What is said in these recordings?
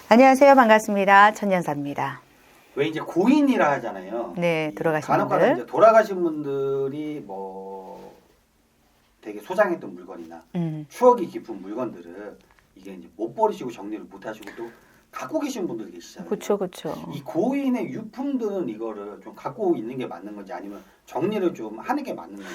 안녕하세요. 반갑습니다. 천연사입니다. 왜 이제 고인이라 하잖아요. 네, 돌아가신 간혹가다 분들. 이제 돌아가신 분들이 뭐 되게 소장했던 물건이나 추억이 깊은 물건들을 이게 이제 못 버리시고 정리를 못 하시고 또 갖고 계신 분들 계시잖아요. 그렇죠, 그렇죠. 이 고인의 유품들은 이거를 좀 갖고 있는 게 맞는 건지 아니면 정리를 좀 하는 게 맞는 건지.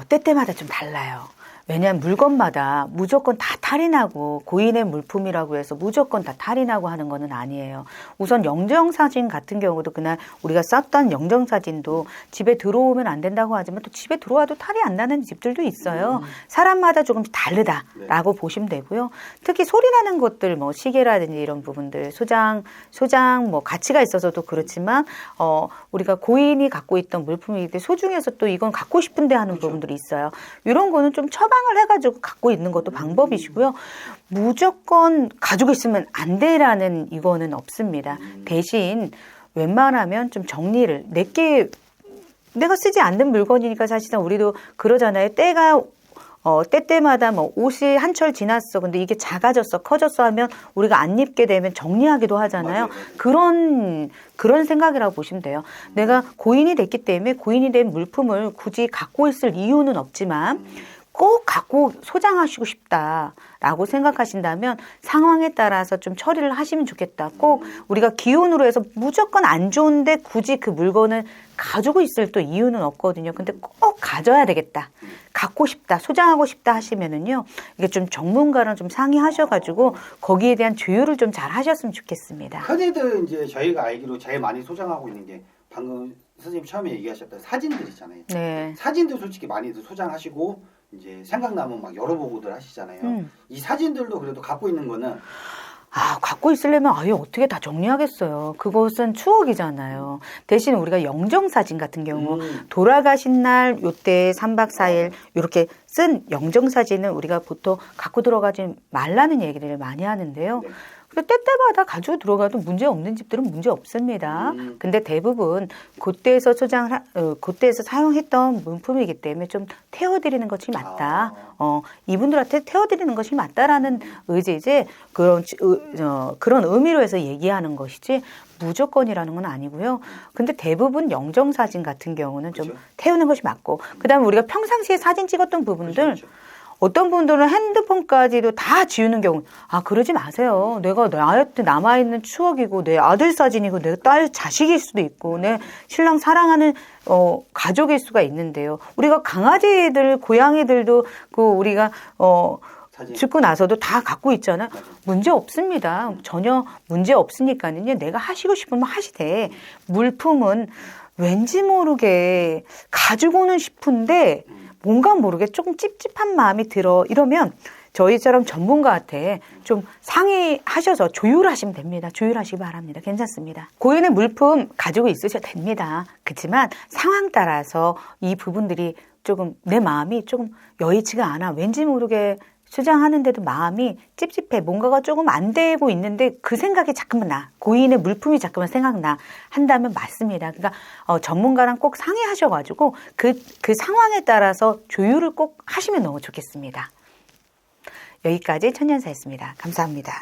때때마다 좀 달라요. 왜냐하면 물건마다 무조건 다 탈이 나고 고인의 물품이라고 해서 무조건 다 탈이 나고 하는 거는 아니에요. 우선 영정사진 같은 경우도 그날 우리가 썼던 영정사진도 집에 들어오면 안 된다고 하지만 또 집에 들어와도 탈이 안 나는 집들도 있어요. 사람마다 조금 다르다라고 보시면 되고요. 특히 소리 나는 것들 뭐 시계라든지 이런 부분들 소장 뭐 가치가 있어서도 그렇지만 우리가 고인이 갖고 있던 물품이기 때문에 소중해서 또 이건 갖고 싶은데 하는 그렇죠. 부분들이 있어요. 이런 거는 좀 처방을 해가지고 갖고 있는 것도 방법이시고요. 무조건 가지고 있으면 안 돼라는 이거는 없습니다. 대신 웬만하면 좀 정리를 내가 쓰지 않는 물건이니까 사실상 우리도 그러잖아요. 때때마다 뭐 옷이 한철 지났어. 근데 이게 작아졌어, 커졌어 하면 우리가 안 입게 되면 정리하기도 하잖아요. 그런 생각이라고 보시면 돼요. 내가 고인이 됐기 때문에 고인이 된 물품을 굳이 갖고 있을 이유는 없지만 꼭 갖고 소장하시고 싶다라고 생각하신다면 상황에 따라서 좀 처리를 하시면 좋겠다. 꼭 우리가 기운으로 해서 무조건 안 좋은데 굳이 그 물건을 가지고 있을 또 이유는 없거든요. 근데 꼭 가져야 되겠다. 갖고 싶다, 소장하고 싶다 하시면은요. 이게 좀 전문가랑 좀 상의하셔가지고 거기에 대한 조율을 좀 잘 하셨으면 좋겠습니다. 흔히들 이제 저희가 알기로 제일 많이 소장하고 있는 게 방금 선생님 처음에 얘기하셨던 사진들 있잖아요. 네. 사진들 솔직히 많이들 소장하시고 이제 생각나면 막 열어보고들 하시잖아요. 이 사진들도 그래도 갖고 있는 거는 갖고 있으려면 어떻게 다 정리하겠어요. 그것은 추억이잖아요. 대신 우리가 영정사진 같은 경우 돌아가신 날 요때 3박 4일 이렇게 쓴 영정사진은 우리가 보통 갖고 들어가지 말라는 얘기를 많이 하는데요. 네. 근데 때때마다 가지고 들어가도 문제 없는 집들은 문제 없습니다. 근데 대부분 그때에서 그때에서 사용했던 물품이기 때문에 좀 태워드리는 것이 맞다. 이분들한테 태워드리는 것이 맞다라는 의지지 그런 의미로 해서 얘기하는 것이지 무조건이라는 건 아니고요. 근데 대부분 영정사진 같은 경우는 좀 그렇죠. 태우는 것이 맞고 그다음에 우리가 평상시에 사진 찍었던 부분들 그렇죠. 어떤 분들은 핸드폰까지도 다 지우는 경우, 그러지 마세요. 내가 나한테 남아있는 추억이고, 내 아들 사진이고, 내 딸 자식일 수도 있고, 내 신랑 사랑하는, 가족일 수가 있는데요. 우리가 강아지들, 고양이들도 우리가, 죽고 나서도 다 갖고 있잖아. 문제 없습니다. 전혀 문제 없으니까는요. 내가 하시고 싶으면 하시되, 물품은 왠지 모르게 가지고는 싶은데, 뭔가 모르게 조금 찝찝한 마음이 들어 이러면 저희처럼 전문가한테 좀 상의하셔서 조율하시면 됩니다. 조율하시기 바랍니다. 괜찮습니다. 고인의 물품 가지고 있으셔도 됩니다. 그렇지만 상황 따라서 이 부분들이 조금 내 마음이 조금 여의치가 않아. 왠지 모르게 수장하는데도 마음이 찝찝해. 뭔가가 조금 안 되고 있는데 그 생각이 자꾸만 나. 고인의 물품이 자꾸만 생각나. 한다면 맞습니다. 그러니까 전문가랑 꼭 상의하셔가지고 그 상황에 따라서 조율을 꼭 하시면 너무 좋겠습니다. 여기까지 천연사였습니다. 감사합니다.